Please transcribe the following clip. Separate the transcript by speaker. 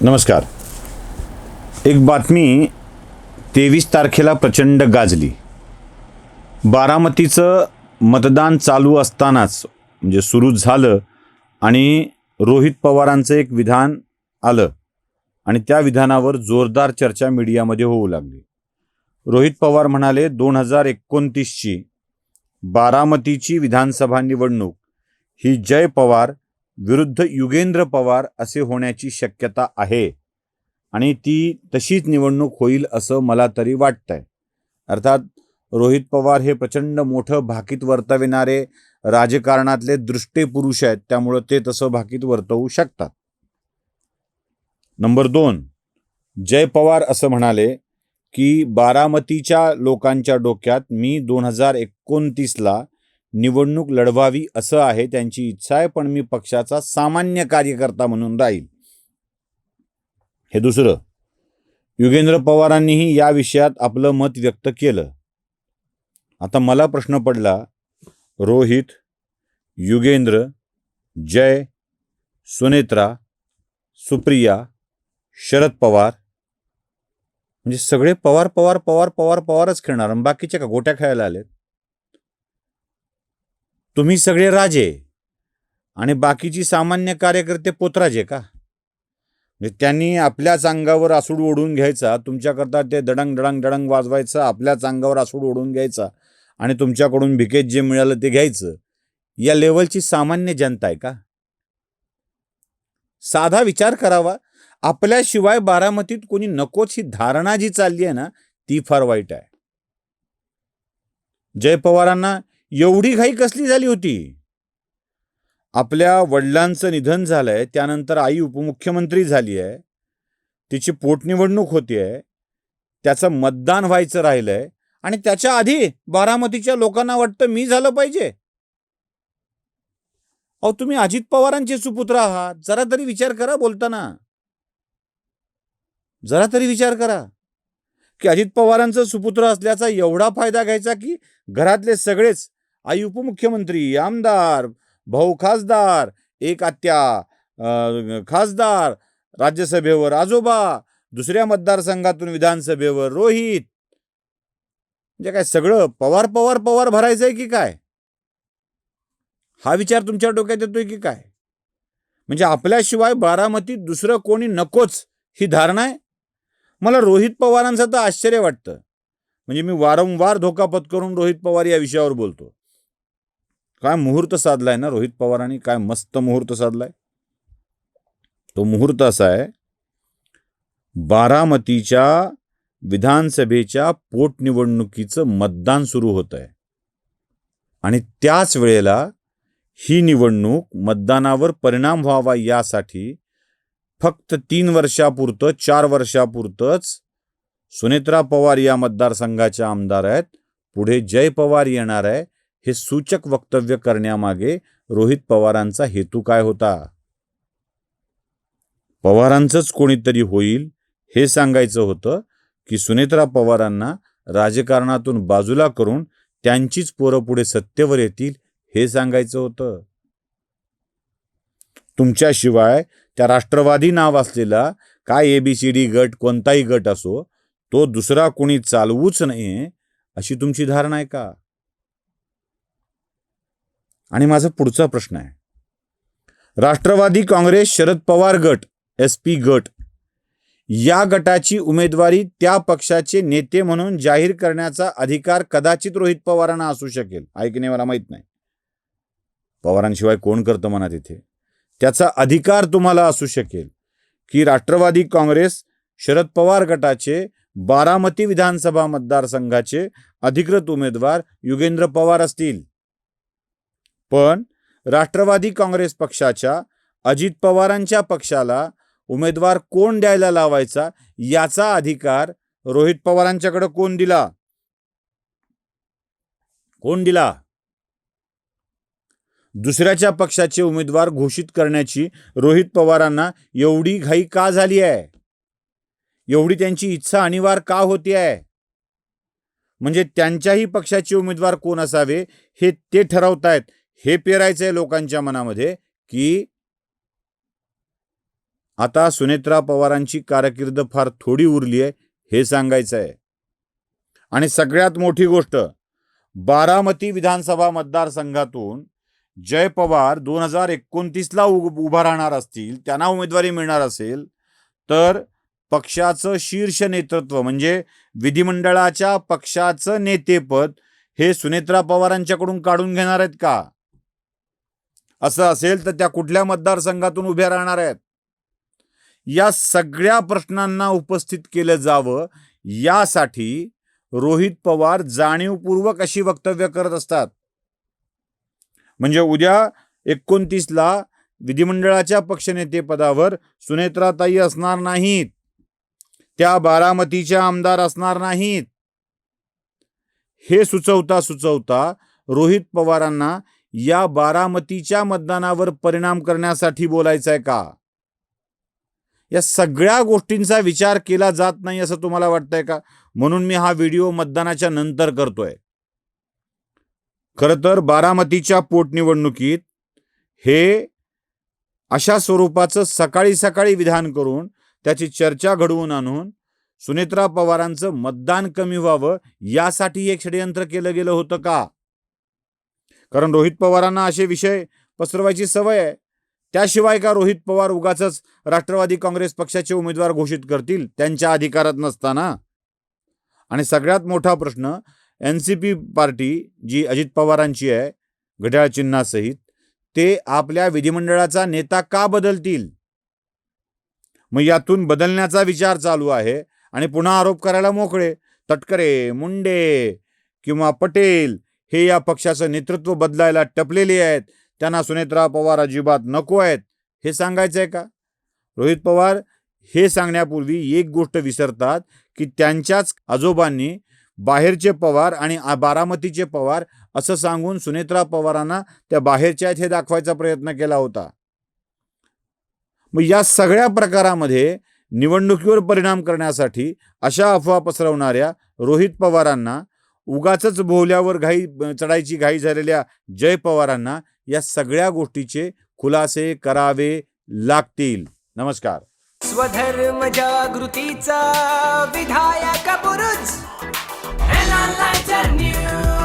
Speaker 1: नमस्कार. एक बातमी 23 तारखेला प्रचंड गाजली. बारामतीचं मतदान चालू असतानाच म्हणजे सुरू झालं आणि रोहित पवारांचं एक विधान आलं आणि त्या विधानावर जोरदार चर्चा मीडियामध्ये होऊ लागली. रोहित पवार म्हणाले 2029ची बारामतीची विधानसभा निवडणूक ही जय पवार विरुद्ध युगेंद्र पवार असे होण्याची शक्यता आहे आणि ती तशीच निवडणूक होईल असं मला तरी वाटतंय. अर्थात रोहित पवार हे प्रचंड मोठं भाकीत वर्तविणारे राजकारणातले दृष्टे पुरुष आहेत, त्यामुळं ते तसं भाकीत वर्तवू शकतात. नंबर 2, जय पवार असं म्हणाले की बारामतीच्या लोकांच्या डोक्यात मी 2029ला निवडणूक लढवावी असं आहे, त्यांची इच्छा आहे, पण मी पक्षाचा सामान्य कार्यकर्ता म्हणून राहील. हे दुसरं. युगेंद्र पवारांनीही या विषयात आपलं मत व्यक्त केलं. आता मला प्रश्न पडला, रोहित, युगेंद्र, जय, सुनेत्रा, सुप्रिया, शरद पवार म्हणजे सगळे पवार पवार पवार पवार पवारच खेळणार आणि बाकीचे का गोट्या खेळायला आलेत? तुम्ही सगळे राजे आणि बाकीची सामान्य कार्यकर्ते पोतराजे का? म्हणजे त्यांनी आपल्याच अंगावर आसूड ओढून घ्यायचा, तुमच्याकरता ते दडंग दडंग दडंग वाजवायचं, आपल्याच अंगावर आसूड ओढून घ्यायचा आणि तुमच्याकडून भिकेत जे मिळालं ते घ्यायचं. या लेवलची सामान्य जनता आहे का? साधा विचार करावा. आपल्याशिवाय बारामतीत कोणी नकोच ही धारणा जी चालली आहे ना, ती फार वाईट आहे. जय पवारांना एवढी घाई कसली झाली होती? आपल्या वडिलांचं निधन झालंय, त्यानंतर आई उपमुख्यमंत्री झाली आहे, तिची पोटनिवडणूक होती आहे, त्याचं मतदान व्हायचं राहिलंय आणि त्याच्या आधी बारामतीच्या लोकांना वाटतं मी झालं पाहिजे. अहो, तुम्ही अजित पवारांचे सुपुत्र आहात, जरा तरी विचार करा बोलताना. जरा तरी विचार करा की अजित पवारांचं सुपुत्र असल्याचा एवढा फायदा घ्यायचा की घरातले सगळेच, आई उपमुख्यमंत्री, आमदार, भाऊ खासदार, एक आत्या खासदार, राज्यसभेवर आजोबा, दुसऱ्या मतदारसंघातून विधानसभेवर रोहित, म्हणजे काय सगळं पवार पवार पवार भरायचंय की काय? हा विचार तुमच्या डोक्यात येतोय की काय? म्हणजे आपल्याशिवाय बारामतीत दुसरं कोणी नकोच ही धारणा आहे. मला रोहित पवारांचं तर आश्चर्य वाटतं. म्हणजे मी वारंवार धोका पत्करून रोहित पवार या विषयावर बोलतो. काय मुहूर्त साधलाय ना रोहित पवारांनी, काय मस्त मुहूर्त साधलाय. तो मुहूर्त असा आहे, बारामतीच्या विधानसभेच्या पोटनिवडणुकीचं मतदान सुरू होत आहे आणि त्याच वेळेला ही निवडणूक मतदानावर परिणाम व्हावा यासाठी फक्त 3 वर्षापुरतं 4 वर्षापुरतंच सुनेत्रा पवार या मतदारसंघाच्या आमदार आहेत, पुढे जय पवार येणार आहे, हे सूचक वक्तव्य करण्यामागे रोहित पवारांचा हेतू काय होता? पवारांचंच कोणीतरी होईल हे सांगायचं होतं की सुनेत्रा पवारांना राजकारणातून बाजूला करून त्यांचीच पोरं पुढे सत्तेवर येतील हे सांगायचं होतं? तुमच्याशिवाय त्या राष्ट्रवादी नाव असलेला काय ABCD गट, कोणताही गट असो, तो दुसरा कोणी चालवूच नये अशी तुमची धारणा आहे का? आणि माझा पुढचा प्रश्न आहे, राष्ट्रवादी काँग्रेस शरद पवार गट, SP गट, या गटाची उमेदवारी त्या पक्षाचे नेते म्हणून जाहीर करण्याचा अधिकार कदाचित रोहित पवारांना असू शकेल. ऐकणे मला माहित नाही, पवारांशिवाय कोण करतं म्हणा तिथे. त्याचा अधिकार तुम्हाला असू शकेल की राष्ट्रवादी काँग्रेस शरद पवार गटाचे बारामती विधानसभा मतदारसंघाचे अधिकृत उमेदवार युगेंद्र पवार असतील. पण राष्ट्रवादी काँग्रेस पक्षाच्या अजित पवारांच्या पक्षाला उमेदवार कोण द्यायला लावायचा याचा अधिकार रोहित पवारांच्याकडे कोण दिला? कोण दिला? दुसऱ्याच्या पक्षाचे उमेदवार घोषित करण्याची रोहित पवारांना एवढी घाई का झाली आहे? एवढी त्यांची इच्छा अनिवार्य का होती आहे? म्हणजे त्यांच्याही पक्षाचे उमेदवार कोण असावे हे ते ठरवतायत, हे पेरायचंय लोकांच्या मनामध्ये की आता सुनेत्रा पवारांची कारकीर्द फार थोडी उरली आहे हे सांगायचं आहे. आणि सगळ्यात मोठी गोष्ट, बारामती विधानसभा मतदारसंघातून जय पवार 2029ला उभा राहणार असतील, त्यांना उमेदवारी मिळणार असेल, तर पक्षाचं शीर्ष नेतृत्व म्हणजे विधिमंडळाच्या पक्षाचं नेतेपद हे सुनेत्रा पवारांच्याकडून काढून घेणार आहेत का? असं असेल तर त्या कुठल्या मतदारसंघातून उभ्या राहणार आहेत? या सगळ्या प्रश्नांना उपस्थित केलं जावं यासाठी रोहित पवार जाणीवपूर्वक अशी वक्तव्य करत असतात. म्हणजे उद्या 29ला विधिमंडळाच्या पक्षनेतेपदावर सुनेत्राताई असणार नाहीत, त्या बारामतीच्या आमदार असणार नाहीत, हे सुचवता रोहित पवारांना या बारामतीच्या मतदानावर परिणाम करण्यासाठी बोलायचं आहे का? या सगळ्या गोष्टींचा विचार केला जात नाही असं तुम्हाला वाटतंय का? म्हणून मी हा व्हिडिओ मतदानाच्या नंतर करतोय. खरं तर बारामतीच्या पोटनिवडणुकीत हे अशा स्वरूपाचं सकाळी सकाळी विधान करून त्याची चर्चा घडवून आणून सुनेत्रा पवारांचं मतदान कमी व्हावं यासाठी एक षडयंत्र केलं गेलं होतं का? कारण रोहित पवारांना असे विषय पसरवायची सवय आहे. त्याशिवाय का रोहित पवार उगाचच राष्ट्रवादी काँग्रेस पक्षाचे उमेदवार घोषित करतील त्यांच्या अधिकारात नसताना? आणि सगळ्यात मोठा प्रश्न, NCP पार्टी जी अजित पवारांची आहे घड्याळ चिन्हासहित, ते आपल्या विधिमंडळाचा नेता का बदलतील? मग यातून बदलण्याचा विचार चालू आहे आणि पुन्हा आरोप करायला मोकळे. तटकरे, मुंडे किंवा पटेल हे या पक्षाचं नेतृत्व बदलायला टपलेले आहेत, त्यांना सुनेत्रा पवार अजिबात नको आहेत, हे सांगायचं आहे का? रोहित पवार हे सांगण्यापूर्वी एक गोष्ट विसरतात की त्यांच्याच आजोबांनी बाहेरचे पवार आणि बारामतीचे पवार असं सांगून सुनेत्रा पवारांना त्या बाहेरच्या आहेत हे दाखवायचा प्रयत्न केला होता. मग या सगळ्या प्रकारामध्ये निवडणुकीवर परिणाम करण्यासाठी अशा अफवा पसरवणाऱ्या रोहित पवारांना, उगाचच भोवल्यावर चढायची घाई झालेल्या जय पवारांना या सगळ्या गोष्टीचे खुलासे करावे लागतील. नमस्कार.
Speaker 2: स्वधर्म जागृतीचा विधायक बुरुज NLighter News.